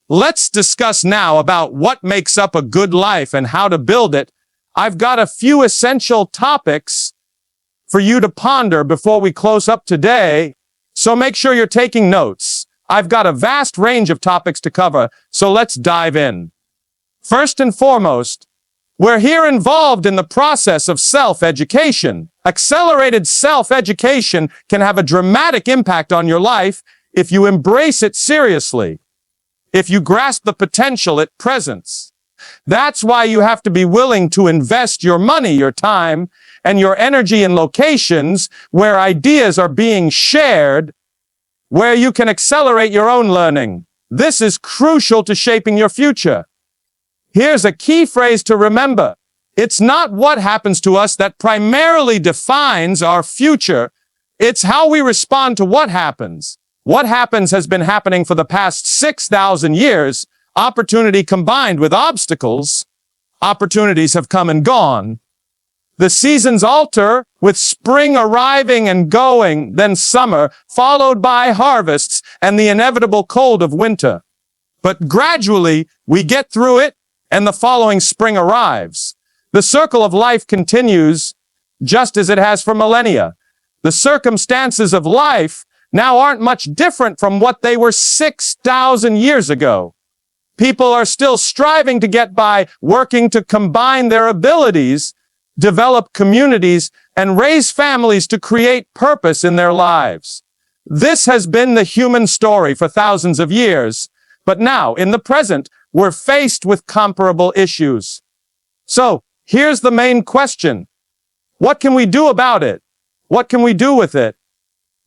Let's discuss now about what makes up a good life and how to build it. I've got a few essential topics for you to ponder before we close up today, so make sure you're taking notes. I've got a vast range of topics to cover, so let's dive in. First and foremost, we're here involved in the process of self-education. Accelerated self-education can have a dramatic impact on your life if you embrace it seriously, if you grasp the potential it presents. That's why you have to be willing to invest your money, your time, and your energy in locations where ideas are being shared, where you can accelerate your own learning. This is crucial to shaping your future. Here's a key phrase to remember. It's not what happens to us that primarily defines our future. It's how we respond to what happens. What happens has been happening for the past 6,000 years. Opportunity combined with obstacles. Opportunities have come and gone. The seasons alter, with spring arriving and going, then summer, followed by harvests and the inevitable cold of winter. But gradually, we get through it, and the following spring arrives. The circle of life continues, just as it has for millennia. The circumstances of life now aren't much different from what they were 6,000 years ago. People are still striving to get by, working to combine their abilities, develop communities, and raise families to create purpose in their lives. This has been the human story for thousands of years, but now, in the present, we're faced with comparable issues. So, here's the main question. What can we do about it? What can we do with it?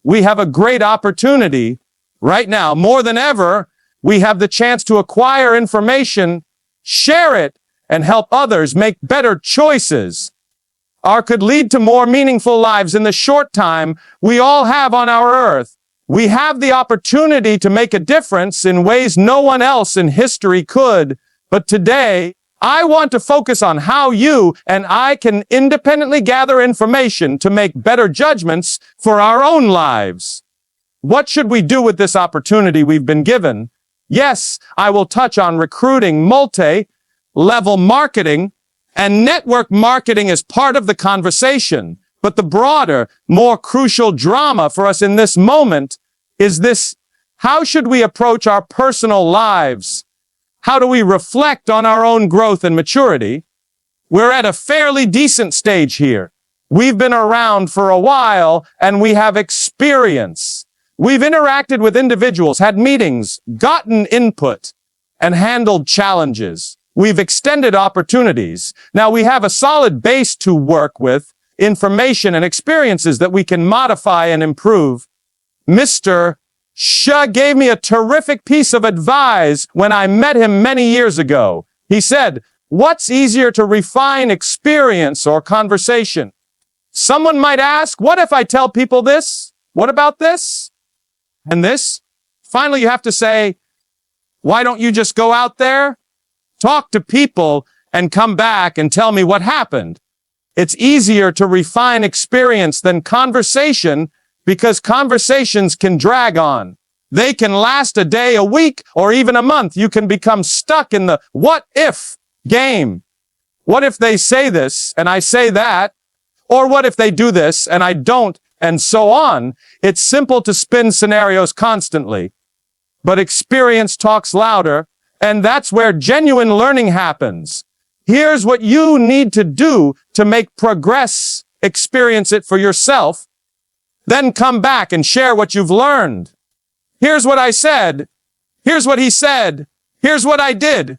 We have a great opportunity. Right now, more than ever, we have the chance to acquire information, share it, and help others make better choices. Our could lead to more meaningful lives in the short time we all have on our earth. We have the opportunity to make a difference in ways no one else in history could. But today, I want to focus on how you and I can independently gather information to make better judgments for our own lives. What should we do with this opportunity we've been given? Yes, I will touch on recruiting, multi-level marketing, and network marketing as part of the conversation. But the broader, more crucial drama for us in this moment is this: how should we approach our personal lives? How do we reflect on our own growth and maturity? We're at a fairly decent stage here. We've been around for a while, and we have experience. We've interacted with individuals, had meetings, gotten input, and handled challenges. We've extended opportunities. Now we have a solid base to work with, information and experiences that we can modify and improve. Mr. Shah gave me a terrific piece of advice when I met him many years ago. He said, "What's easier to refine, experience or conversation?" Someone might ask, what if I tell people this? What about this? And this? Finally, you have to say, why don't you just go out there, talk to people, and come back and tell me what happened? It's easier to refine experience than conversation, because conversations can drag on. They can last a day, a week, or even a month. You can become stuck in the what if game. What if they say this and I say that? Or what if they do this and I don't? And so on. It's simple to spin scenarios constantly. But experience talks louder, and that's where genuine learning happens. Here's what you need to do to make progress. Experience it for yourself. Then come back and share what you've learned. Here's what I said. Here's what he said. Here's what I did.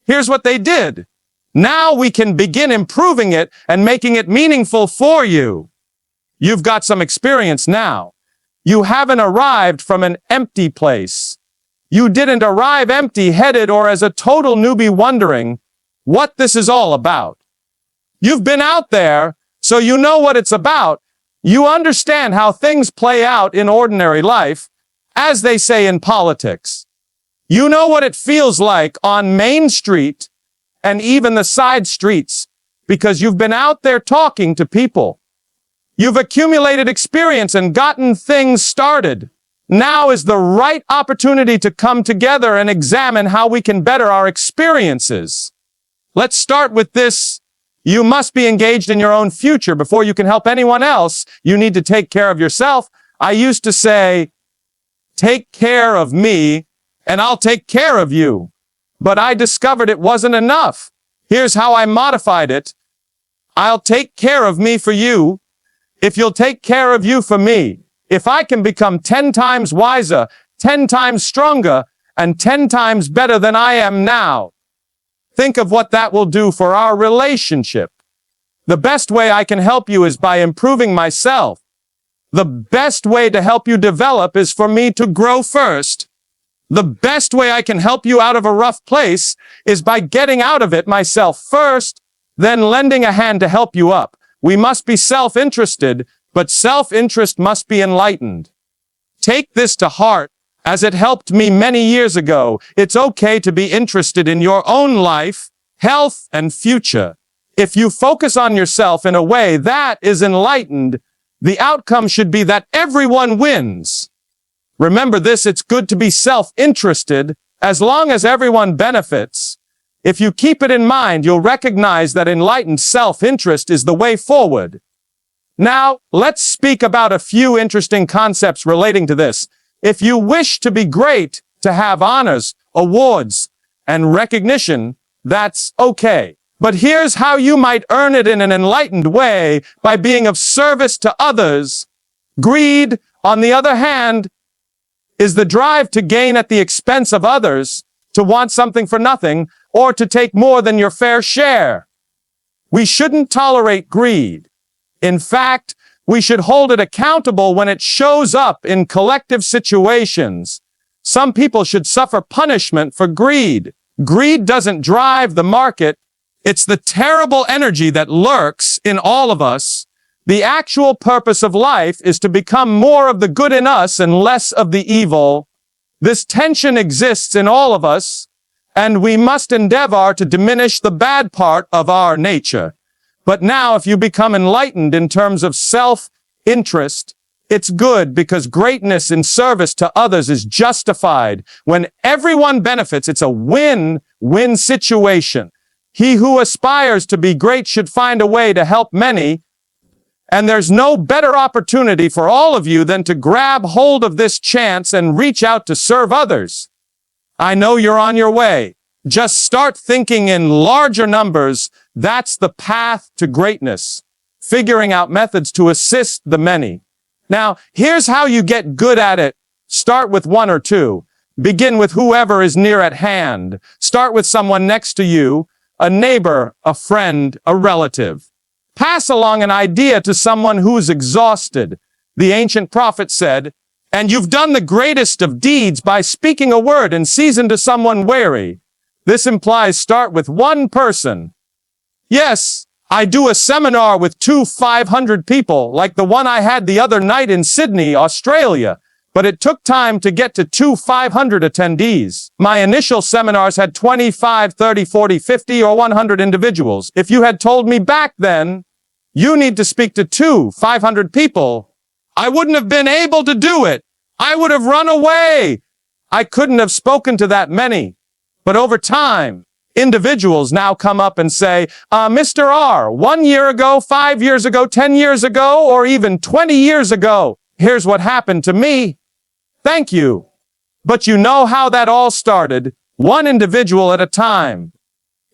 Here's what they did. Now we can begin improving it and making it meaningful for you. You've got some experience now. You haven't arrived from an empty place. You didn't arrive empty-headed or as a total newbie wondering what this is all about. You've been out there, so you know what it's about. You understand how things play out in ordinary life, as they say in politics. You know what it feels like on Main Street and even the side streets, because you've been out there talking to people. You've accumulated experience and gotten things started. Now is the right opportunity to come together and examine how we can better our experiences. Let's start with this. You must be engaged in your own future before you can help anyone else. You need to take care of yourself. I used to say, take care of me and I'll take care of you. But I discovered it wasn't enough. Here's how I modified it. I'll take care of me for you if you'll take care of you for me. If I can become 10 times wiser, 10 times stronger, and 10 times better than I am now, think of what that will do for our relationship. The best way I can help you is by improving myself. The best way to help you develop is for me to grow first. The best way I can help you out of a rough place is by getting out of it myself first, then lending a hand to help you up. We must be self-interested, but self-interest must be enlightened. Take this to heart, as it helped me many years ago. It's okay to be interested in your own life, health, and future. If you focus on yourself in a way that is enlightened, the outcome should be that everyone wins. Remember this, it's good to be self-interested as long as everyone benefits. If you keep it in mind, you'll recognize that enlightened self-interest is the way forward. Now, let's speak about a few interesting concepts relating to this. If you wish to be great, to have honors, awards, and recognition, that's okay. But here's how you might earn it in an enlightened way, by being of service to others. Greed, on the other hand, is the drive to gain at the expense of others, to want something for nothing, or to take more than your fair share. We shouldn't tolerate greed. In fact, we should hold it accountable when it shows up in collective situations. Some people should suffer punishment for greed. Greed doesn't drive the market. It's the terrible energy that lurks in all of us. The actual purpose of life is to become more of the good in us and less of the evil. This tension exists in all of us, and we must endeavor to diminish the bad part of our nature. But now, if you become enlightened in terms of self-interest, it's good, because greatness in service to others is justified. When everyone benefits, it's a win-win situation. He who aspires to be great should find a way to help many, and there's no better opportunity for all of you than to grab hold of this chance and reach out to serve others. I know you're on your way. Just start thinking in larger numbers. That's the path to greatness. Figuring out methods to assist the many. Now, here's how you get good at it. Start with one or two. Begin with whoever is near at hand. Start with someone next to you, a neighbor, a friend, a relative. Pass along an idea to someone who's exhausted. The ancient prophet said, "And you've done the greatest of deeds by speaking a word in season to someone weary." This implies start with one person. Yes, I do a seminar with 500 people, like the one I had the other night in Sydney, Australia, but it took time to get to 500 attendees. My initial seminars had 25, 30, 40, 50, or 100 individuals. If you had told me back then, you need to speak to 500 people, I wouldn't have been able to do it. I would have run away. I couldn't have spoken to that many. But over time, individuals now come up and say, Mr. R, 1 year ago, 5 years ago, 10 years ago, or even 20 years ago, here's what happened to me. Thank you. But you know how that all started, one individual at a time.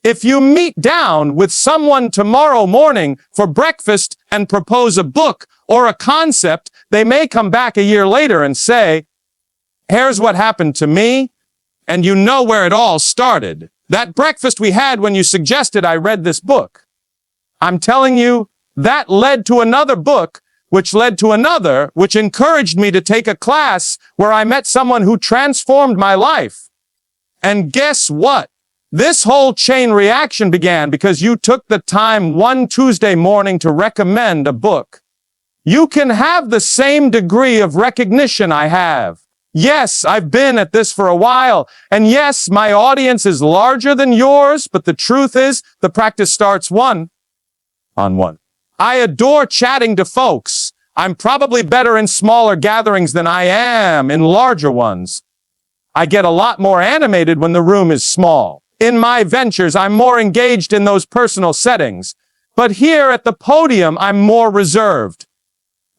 If you meet down with someone tomorrow morning for breakfast and propose a book or a concept, they may come back a year later and say, here's what happened to me, and you know where it all started. That breakfast we had when you suggested I read this book. I'm telling you, that led to another book, which led to another, which encouraged me to take a class where I met someone who transformed my life. And guess what? This whole chain reaction began because you took the time one Tuesday morning to recommend a book. You can have the same degree of recognition I have. Yes, I've been at this for a while, and yes, my audience is larger than yours, but the truth is, the practice starts one-on-one. I adore chatting to folks. I'm probably better in smaller gatherings than I am in larger ones. I get a lot more animated when the room is small. In my ventures, I'm more engaged in those personal settings. But here at the podium, I'm more reserved.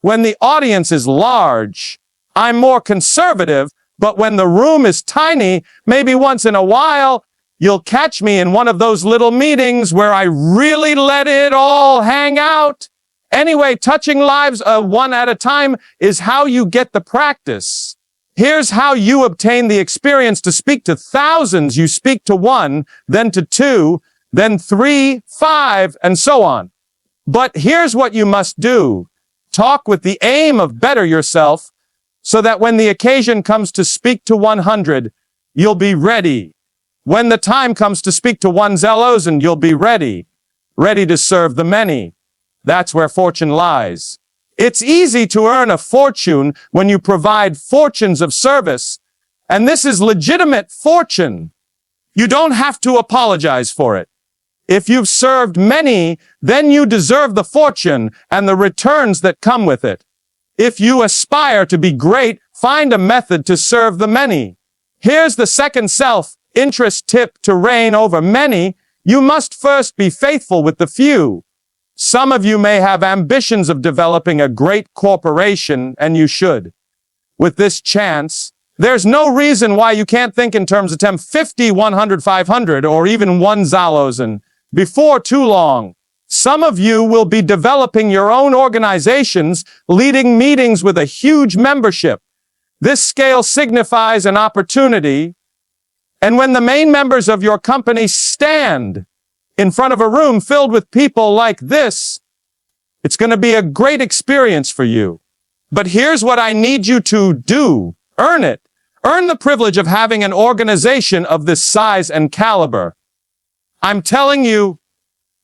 When the audience is large, I'm more conservative, but when the room is tiny, maybe once in a while, you'll catch me in one of those little meetings where I really let it all hang out. Anyway, touching lives one at a time is how you get the practice. Here's how you obtain the experience to speak to thousands. You speak to one, then to two, then 3, 5, and so on. But here's what you must do. Talk with the aim of better yourself so that when the occasion comes to speak to 100, you'll be ready. When the time comes to speak to 1,000, you'll be ready to serve the many. That's where fortune lies. It's easy to earn a fortune when you provide fortunes of service, and this is legitimate fortune. You don't have to apologize for it. If you've served many, then you deserve the fortune and the returns that come with it. If you aspire to be great, find a method to serve the many. Here's the second self-interest tip to reign over many. You must first be faithful with the few. Some of you may have ambitions of developing a great corporation, and you should. With this chance, there's no reason why you can't think in terms of 10, 50, 100, 500, or even 1,000. Before too long, some of you will be developing your own organizations, leading meetings with a huge membership. This scale signifies an opportunity, and when the main members of your company stand in front of a room filled with people like this, it's going to be a great experience for you. But here's what I need you to do. Earn it. Earn the privilege of having an organization of this size and caliber. I'm telling you,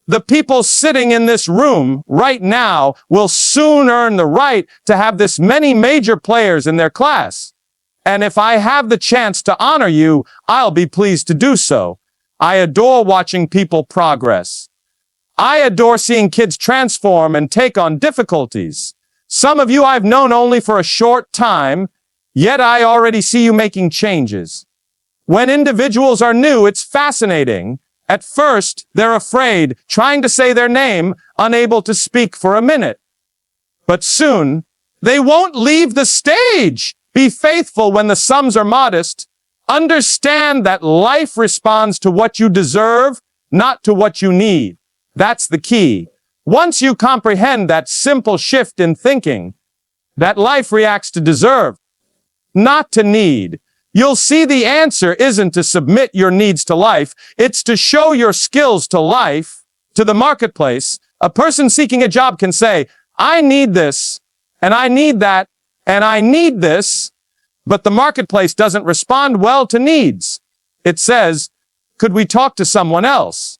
the people sitting in this room right now will soon earn the right to have this many major players in their class. And if I have the chance to honor you, I'll be pleased to do so. I adore watching people progress. I adore seeing kids transform and take on difficulties. Some of you I've known only for a short time, yet I already see you making changes. When individuals are new, it's fascinating. At first, they're afraid, trying to say their name, unable to speak for a minute. But soon, they won't leave the stage. Be faithful when the sums are modest. Understand that life responds to what you deserve, not to what you need. That's the key. Once you comprehend that simple shift in thinking, that life reacts to deserve, not to need, you'll see the answer isn't to submit your needs to life, it's to show your skills to life, to the marketplace. A person seeking a job can say, I need this, and I need that, and I need this, but the marketplace doesn't respond well to needs. It says, could we talk to someone else?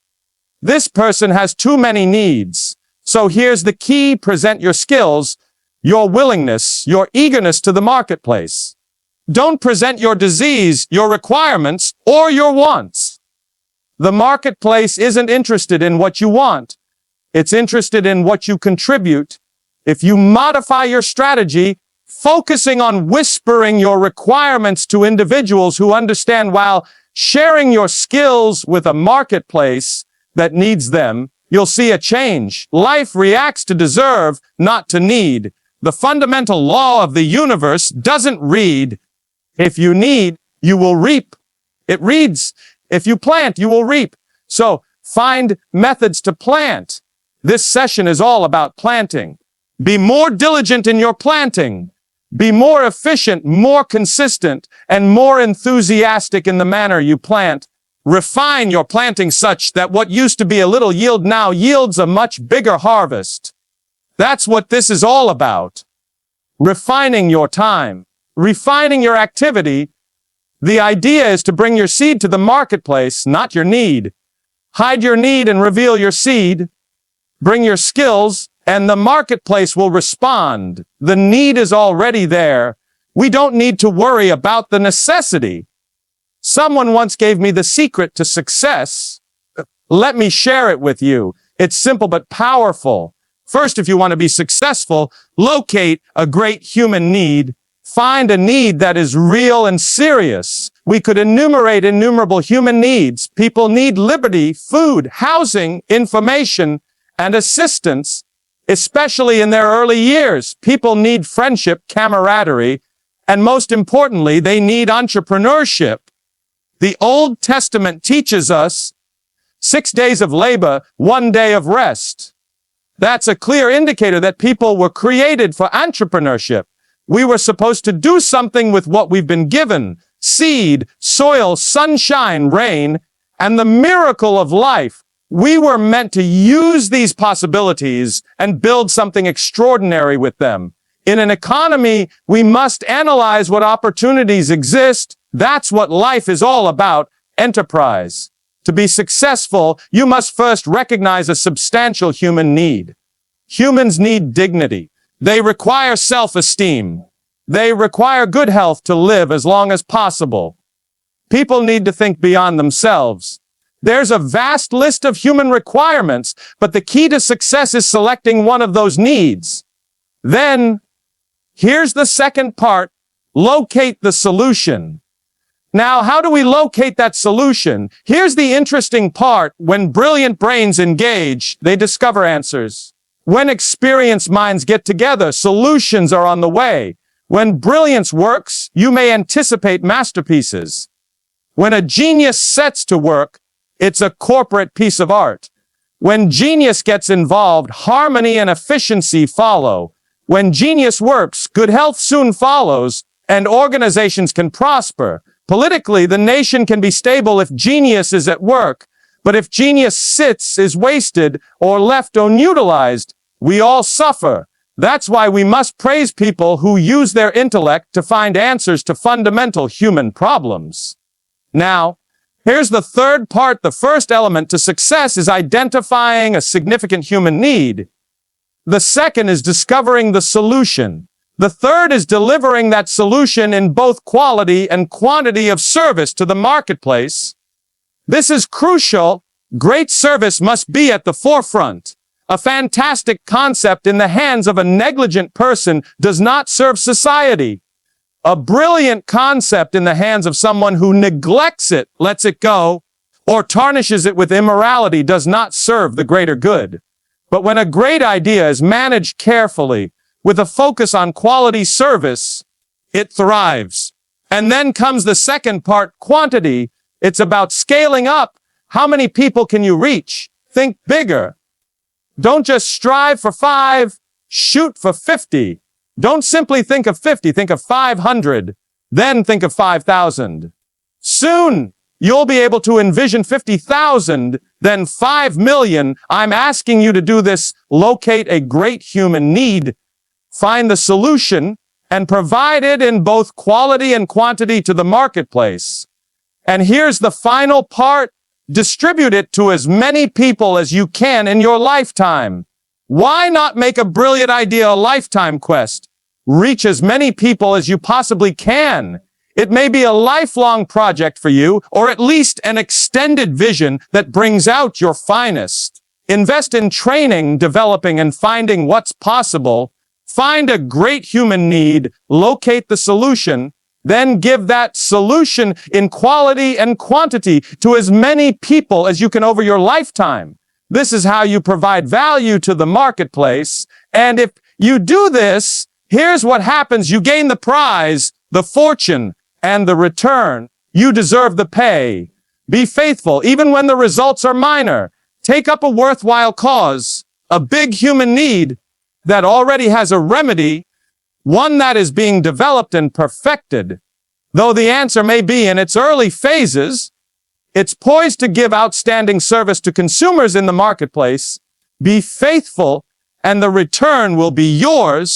This person has too many needs. So here's the key: present your skills, your willingness, your eagerness to the marketplace. Don't present your disease, your requirements, or your wants. The marketplace isn't interested in what you want. It's interested in what you contribute. If you modify your strategy, focusing on whispering your requirements to individuals who understand while sharing your skills with a marketplace that needs them, you'll see a change. Life reacts to deserve, not to need. The fundamental law of the universe doesn't read, if you need, you will reap. It reads, if you plant, you will reap. So find methods to plant. This session is all about planting. Be more diligent in your planting. Be more efficient, more consistent, and more enthusiastic in the manner you plant. Refine your planting such that what used to be a little yield now yields a much bigger harvest. That's what this is all about. Refining your time. Refining your activity. The idea is to bring your seed to the marketplace, not your need. Hide your need and reveal your seed. Bring your skills, and the marketplace will respond. The need is already there. We don't need to worry about the necessity. Someone once gave me the secret to success. Let me share it with you. It's simple but powerful. First, if you want to be successful, locate a great human need. Find a need that is real and serious. We could enumerate innumerable human needs. People need liberty, food, housing, information, and assistance, especially in their early years. People need friendship, camaraderie, and most importantly, they need entrepreneurship. The Old Testament teaches us 6 days of labor, 1 day of rest. That's a clear indicator that people were created for entrepreneurship. We were supposed to do something with what we've been given: seed, soil, sunshine, rain, and the miracle of life. We were meant to use these possibilities and build something extraordinary with them. In an economy, we must analyze what opportunities exist. That's what life is all about: enterprise. To be successful, you must first recognize a substantial human need. Humans need dignity. They require self-esteem. They require good health to live as long as possible. People need to think beyond themselves. There's a vast list of human requirements, but the key to success is selecting one of those needs. Then, here's the second part: locate the solution. Now, how do we locate that solution? Here's the interesting part: when brilliant brains engage, they discover answers. When experienced minds get together, solutions are on the way. When brilliance works, you may anticipate masterpieces. When a genius sets to work, it's a corporate piece of art. When genius gets involved, harmony and efficiency follow. When genius works, good health soon follows, and organizations can prosper. Politically, the nation can be stable if genius is at work. But if genius sits, is wasted, or left unutilized, we all suffer. That's why we must praise people who use their intellect to find answers to fundamental human problems. Now, here's the third part. The first element to success is identifying a significant human need. The second is discovering the solution. The third is delivering that solution in both quality and quantity of service to the marketplace. This is crucial. Great service must be at the forefront. A fantastic concept in the hands of a negligent person does not serve society. A brilliant concept in the hands of someone who neglects it, lets it go, or tarnishes it with immorality does not serve the greater good. But when a great idea is managed carefully, with a focus on quality service, it thrives. And then comes the second part: quantity. It's about scaling up. How many people can you reach? Think bigger. Don't just strive for 5, shoot for 50. Don't simply think of 50, think of 500, then think of 5,000. Soon, you'll be able to envision 50,000, then 5 million. I'm asking you to do this. Locate a great human need, find the solution, and provide it in both quality and quantity to the marketplace. And here's the final part: distribute it to as many people as you can in your lifetime. Why not make a brilliant idea a lifetime quest? Reach as many people as you possibly can. It may be a lifelong project for you, or at least an extended vision that brings out your finest. Invest in training, developing, and finding what's possible. Find a great human need, locate the solution, then give that solution in quality and quantity to as many people as you can over your lifetime. This is how you provide value to the marketplace. And if you do this, here's what happens. You gain the prize, the fortune, and the return. You deserve the pay. Be faithful, even when the results are minor. Take up a worthwhile cause, a big human need that already has a remedy, one that is being developed and perfected. Though the answer may be in its early phases, it's poised to give outstanding service to consumers in the marketplace. Be faithful, and the return will be yours.